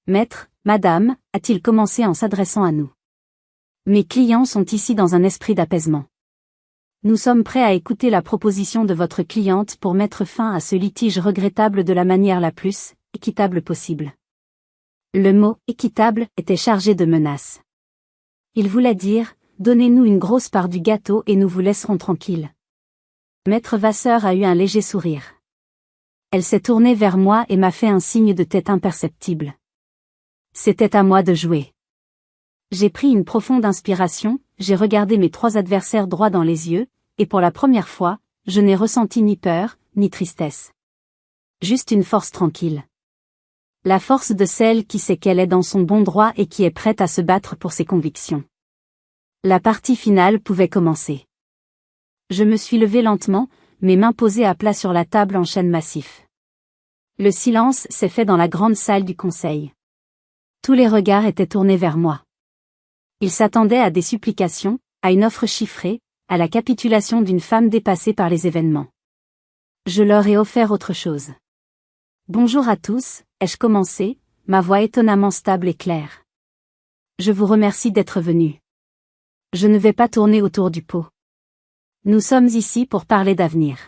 Maître, madame, a-t-il commencé en s'adressant à nous. Mes clients sont ici dans un esprit d'apaisement. Nous sommes prêts à écouter la proposition de votre cliente pour mettre fin à ce litige regrettable de la manière la plus équitable possible. Le mot « équitable » était chargé de menaces. Il voulait dire « Donnez-nous une grosse part du gâteau et nous vous laisserons tranquilles ». Maître Vasseur a eu un léger sourire. Elle s'est tournée vers moi et m'a fait un signe de tête imperceptible. C'était à moi de jouer. J'ai pris une profonde inspiration, j'ai regardé mes 3 adversaires droit dans les yeux, et pour la première fois, je n'ai ressenti ni peur, ni tristesse. Juste une force tranquille. La force de celle qui sait qu'elle est dans son bon droit et qui est prête à se battre pour ses convictions. La partie finale pouvait commencer. Je me suis levée lentement, mes mains posées à plat sur la table en chêne massif. Le silence s'est fait dans la grande salle du conseil. Tous les regards étaient tournés vers moi. Ils s'attendaient à des supplications, à une offre chiffrée, à la capitulation d'une femme dépassée par les événements. Je leur ai offert autre chose. Bonjour à tous, ai-je commencé, ma voix étonnamment stable et claire. Je vous remercie d'être venus. Je ne vais pas tourner autour du pot. Nous sommes ici pour parler d'avenir.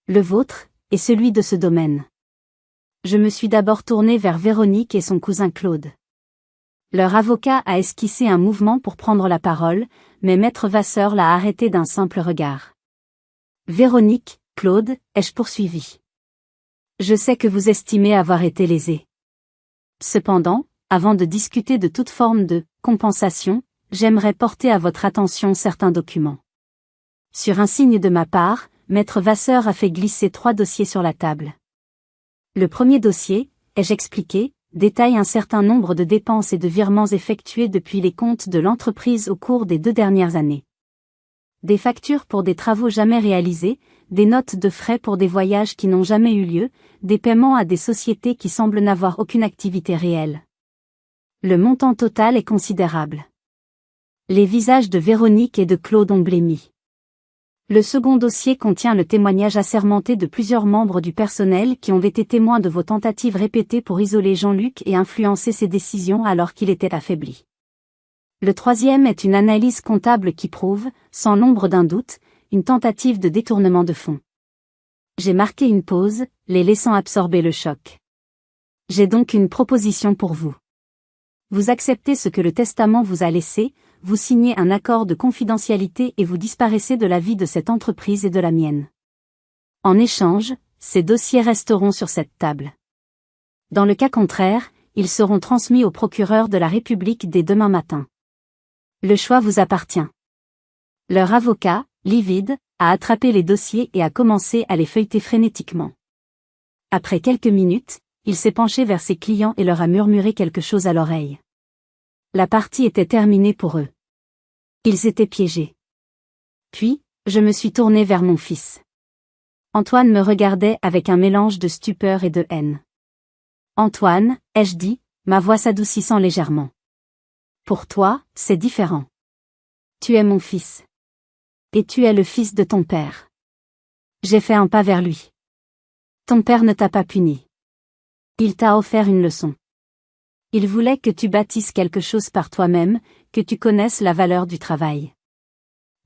Le vôtre, et celui de ce domaine. Je me suis d'abord tournée vers Véronique et son cousin Claude. Leur avocat a esquissé un mouvement pour prendre la parole, mais Maître Vasseur l'a arrêté d'un simple regard. Véronique, Claude, ai-je poursuivi. Je sais que vous estimez avoir été lésés. Cependant, avant de discuter de toute forme de compensation, j'aimerais porter à votre attention certains documents. Sur un signe de ma part, Maître Vasseur a fait glisser 3 dossiers sur la table. Le premier dossier, ai-je expliqué, détaille un certain nombre de dépenses et de virements effectués depuis les comptes de l'entreprise au cours des 2 dernières années. Des factures pour des travaux jamais réalisés, des notes de frais pour des voyages qui n'ont jamais eu lieu, des paiements à des sociétés qui semblent n'avoir aucune activité réelle. Le montant total est considérable. Les visages de Véronique et de Claude ont blêmi. Le second dossier contient le témoignage assermenté de plusieurs membres du personnel qui ont été témoins de vos tentatives répétées pour isoler Jean-Luc et influencer ses décisions alors qu'il était affaibli. Le troisième est une analyse comptable qui prouve, sans l'ombre d'un doute, une tentative de détournement de fonds. J'ai marqué une pause, les laissant absorber le choc. J'ai donc une proposition pour vous. Vous acceptez ce que le testament vous a laissé, vous signez un accord de confidentialité et vous disparaissez de la vie de cette entreprise et de la mienne. En échange, ces dossiers resteront sur cette table. Dans le cas contraire, ils seront transmis au procureur de la République dès demain matin. Le choix vous appartient. Leur avocat, livide, a attrapé les dossiers et a commencé à les feuilleter frénétiquement. Après quelques minutes, il s'est penché vers ses clients et leur a murmuré quelque chose à l'oreille. La partie était terminée pour eux. Ils étaient piégés. Puis, je me suis tourné vers mon fils. Antoine me regardait avec un mélange de stupeur et de haine. Antoine, ai-je dit, ma voix s'adoucissant légèrement. Pour toi, c'est différent. Tu es mon fils. Et tu es le fils de ton père. J'ai fait un pas vers lui. Ton père ne t'a pas puni. Il t'a offert une leçon. Il voulait que tu bâtisses quelque chose par toi-même, que tu connaisses la valeur du travail.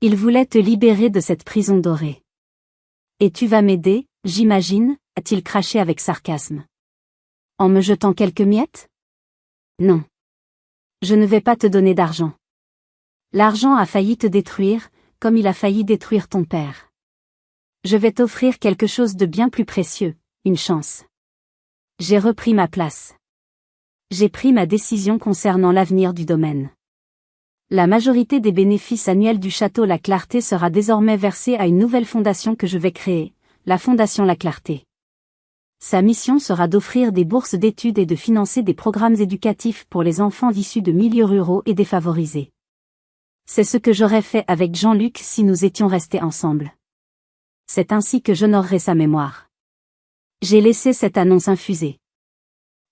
Il voulait te libérer de cette prison dorée. Et tu vas m'aider, j'imagine, a-t-il craché avec sarcasme. En me jetant quelques miettes? Non. Je ne vais pas te donner d'argent. L'argent a failli te détruire, comme il a failli détruire ton père. Je vais t'offrir quelque chose de bien plus précieux, une chance. J'ai repris ma place. J'ai pris ma décision concernant l'avenir du domaine. La majorité des bénéfices annuels du château La Clarté sera désormais versée à une nouvelle fondation que je vais créer, la Fondation La Clarté. Sa mission sera d'offrir des bourses d'études et de financer des programmes éducatifs pour les enfants issus de milieux ruraux et défavorisés. C'est ce que j'aurais fait avec Jean-Luc si nous étions restés ensemble. C'est ainsi que j'honorerai sa mémoire. J'ai laissé cette annonce infuser.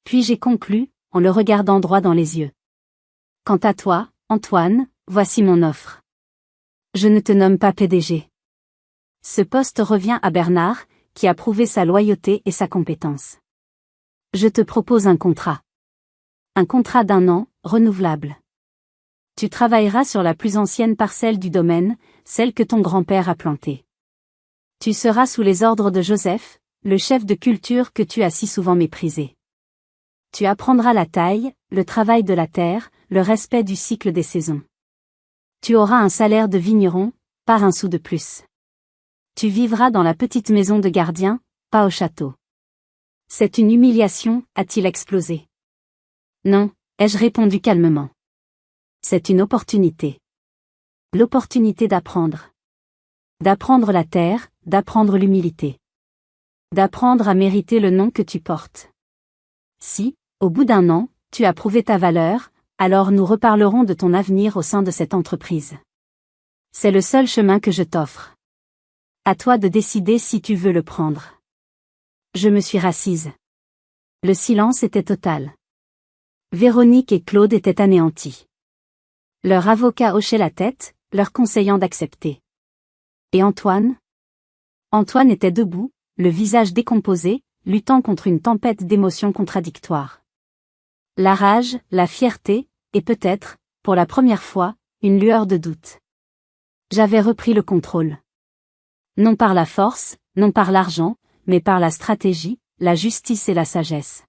Puis j'ai conclu, en le regardant droit dans les yeux. Quant à toi, Antoine, voici mon offre. Je ne te nomme pas PDG. Ce poste revient à Bernard, qui a prouvé sa loyauté et sa compétence. Je te propose un contrat. Un contrat d'1 an, renouvelable. Tu travailleras sur la plus ancienne parcelle du domaine, celle que ton grand-père a plantée. Tu seras sous les ordres de Joseph, le chef de culture que tu as si souvent méprisé. Tu apprendras la taille, le travail de la terre, le respect du cycle des saisons. Tu auras un salaire de vigneron, pas un sou de plus. Tu vivras dans la petite maison de gardien, pas au château. C'est une humiliation, a-t-il explosé. Non, ai-je répondu calmement. C'est une opportunité. L'opportunité d'apprendre. D'apprendre la terre, d'apprendre l'humilité. D'apprendre à mériter le nom que tu portes. Si, au bout d'1 an, tu as prouvé ta valeur, alors nous reparlerons de ton avenir au sein de cette entreprise. C'est le seul chemin que je t'offre. À toi de décider si tu veux le prendre. Je me suis rassise. Le silence était total. Véronique et Claude étaient anéantis. Leur avocat hochait la tête, leur conseillant d'accepter. Et Antoine? Antoine était debout, le visage décomposé, luttant contre une tempête d'émotions contradictoires. La rage, la fierté, et peut-être, pour la première fois, une lueur de doute. J'avais repris le contrôle. Non par la force, non par l'argent, mais par la stratégie, la justice et la sagesse.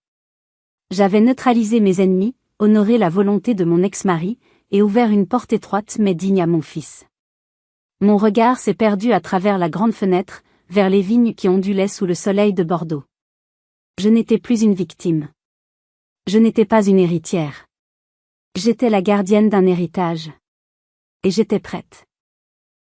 J'avais neutralisé mes ennemis, honoré la volonté de mon ex-mari, et ouvert une porte étroite mais digne à mon fils. Mon regard s'est perdu à travers la grande fenêtre, vers les vignes qui ondulaient sous le soleil de Bordeaux. Je n'étais plus une victime. Je n'étais pas une héritière. J'étais la gardienne d'un héritage. Et j'étais prête.